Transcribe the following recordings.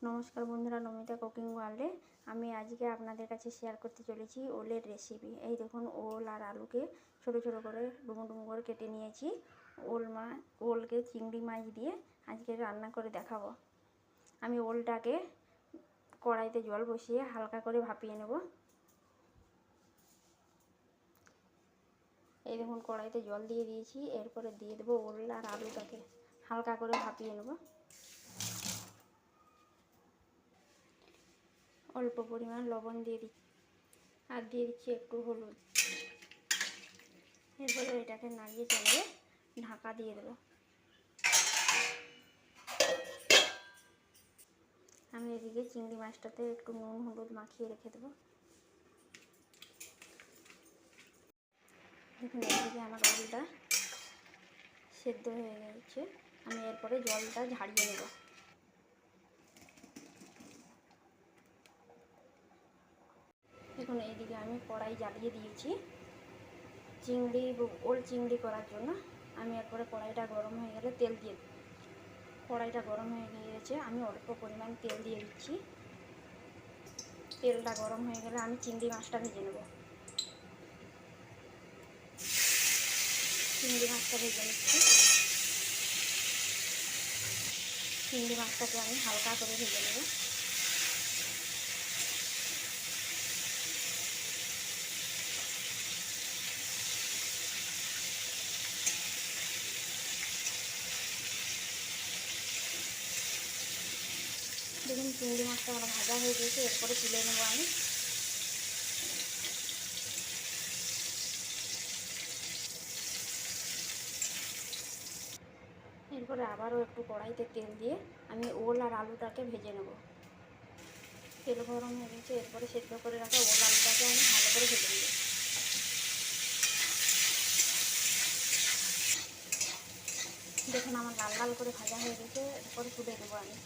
নমস্কার বন্ধুরা, নমিতা কুকিং ওয়ার্ল্ডে আমি আজকে আপনাদের কাছে শেয়ার করতে চলেছি ওলের রেসিপি। এই দেখুন, ওল আর আলুকে ছোটো ছোটো করে ডুমো ডুমো করে কেটে নিয়েছি। ওলকে চিংড়ি মাছ দিয়ে আজকে রান্না করে দেখাবো। আমি ওলটাকে কড়াইতে জল বসিয়ে হালকা করে ভাপিয়ে নেব। এই দেখুন, কড়াইতে জল দিয়ে দিয়েছি। এরপরে দিয়ে দেবো ওল আর আলুটাকে হালকা করে ভাপিয়ে নেব। অল্প পরিমাণ লবণ দিয়ে দিচ্ছি আর দিয়ে দিচ্ছি একটু হলুদ। এরপরে এটাকে নাড়িয়ে চালিয়ে ঢাকা দিয়ে দেবো। আমি এদিকে চিংড়ি মাছটাতে একটু নুন হলুদ মাখিয়ে রেখে দেবো। দেখুন, এদিকে আমার ওলটা সেদ্ধ হয়ে গেছে। আমি এরপরে জলটা ঝাড়িয়ে নেব। দেখুন, এইদিকে আমি কড়াই জ্বালিয়ে দিয়েছি ওল চিংড়ি করার জন্য। আমি একবারে কড়াইটা গরম হয়ে গেলে তেল দিয়ে দেব। কড়াইটা গরম হয়ে গিয়েছে, আমি অল্প পরিমাণ তেল দিয়ে দিচ্ছি। তেলটা গরম হয়ে গেলে আমি চিংড়ি মাছটা ভেজে নেব। চিংড়ি মাছটা ভেজে নিচ্ছি। চিংড়ি মাছটাকে আমি হালকা করে ভেজে নেব। দেখুন, চিংড়ি মাছটা আমার ভাজা হয়ে গেছে। এরপরে তুলে নেব আমি। এরপরে আবারও একটু কড়াইতে তেল দিয়ে আমি ওল আর আলুটাকে ভেজে নেব। তেল গরম হয়ে গেছে, এরপরে সেদ্ধ করে রাখা ওল আলুটাকে আমি ভালো করে ভেজে নেব। দেখুন, আমার লাল লাল করে ভাজা হয়ে গেছে। এরপরে তুলে নেব আমি।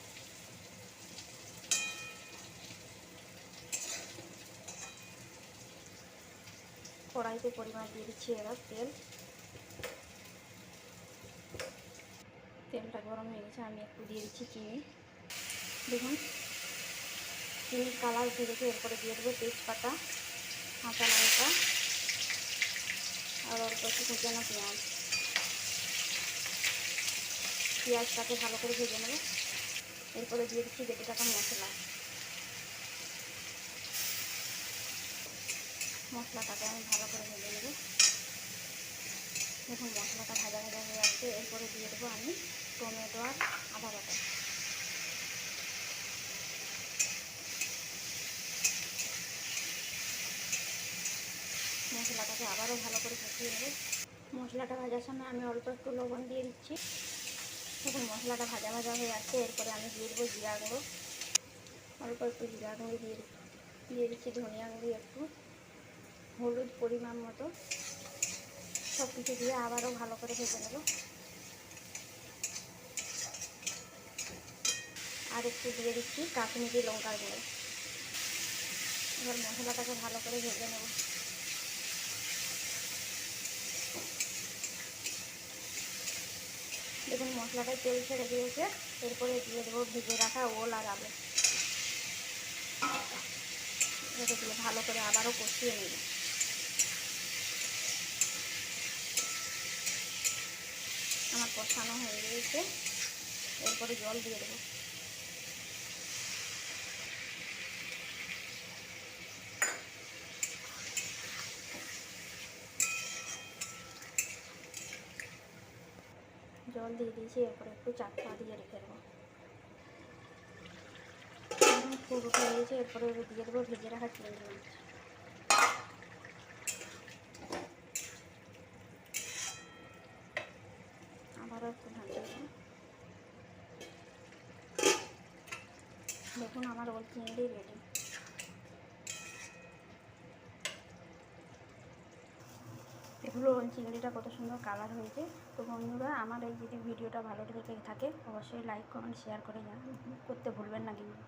কড়াইতে পরিমাণ দিয়ে দিচ্ছি এবার তেলটা গরম হয়ে গেছে। আমি একটু দিয়ে দিচ্ছি চিনি। দেখুন, চিনির কালার উঠে গেছে। এরপরে দিয়ে দেবো তেজপাতা, কাঁচা লঙ্কা আর অল্প একটু কুচানো পেঁয়াজ। পেঁয়াজটাকে ভালো করে ভেজে নেব। এরপরে দিয়ে দিচ্ছি বেটে রাখা মশলাটাকে আমি ভালো করে ভেজে নেব। দেখুন, মশলাটা ভাজা ভাজা হয়ে আসছে। এরপরে দিয়ে দেবো আমি টমেটো আর আদা বাটা। মশলাটাকে আবারও ভালো করে কষিয়ে নেব। মশলাটা ভাজার সময় আমি অল্প একটু লবণ দিয়ে দিচ্ছি। দেখুন, মশলাটা ভাজা ভাজা হয়ে আসছে। এরপরে আমি দিয়ে দেবো জিরা গুঁড়ো, অল্প একটু জিরা গুঁড়ো দিয়ে দিচ্ছি ধনিয়া গুঁড়ো একটু, হলুদ পরিমাণ মতো। সব কিছু দিয়ে আবারও ভালো করে ভেজে নেব। আর একটু দিয়ে দিচ্ছি কাশ্মীরি লঙ্কার গুঁড়ো। এবার মশলাটাকে ভালো করে ভেজে নেব। দেখুন, মশলাটায় তেল ছেড়ে দিয়েছে। এরপরে দিয়ে দেবো ভেজে রাখা ওল আর আলু। এটা দিয়ে ভালো করে আবারও কষিয়ে নেব। আমার কষানো হয়ে গিয়েছে। এরপরে জল দিয়ে দেবো। জল দিয়ে দিয়েছি। এরপরে একটু চাপা দিয়ে রেখে দেবো। ফুল উঠে গিয়েছে। এরপরে দিয়ে দেবো ভেজে রাখা চিংড়ি মাছ। আবারও একটু ঢাকা দেবো। দেখুন, আমার ওল চিংড়ি রেডি। এগুলো ওল চিংড়িটা কত সুন্দর কালার হয়েছে। তো বন্ধুরা, আমার এই যদি ভিডিওটা ভালো লেগে থাকে অবশ্যই লাইক কমেন্ট শেয়ার করতে ভুলবেন না কিন্তু।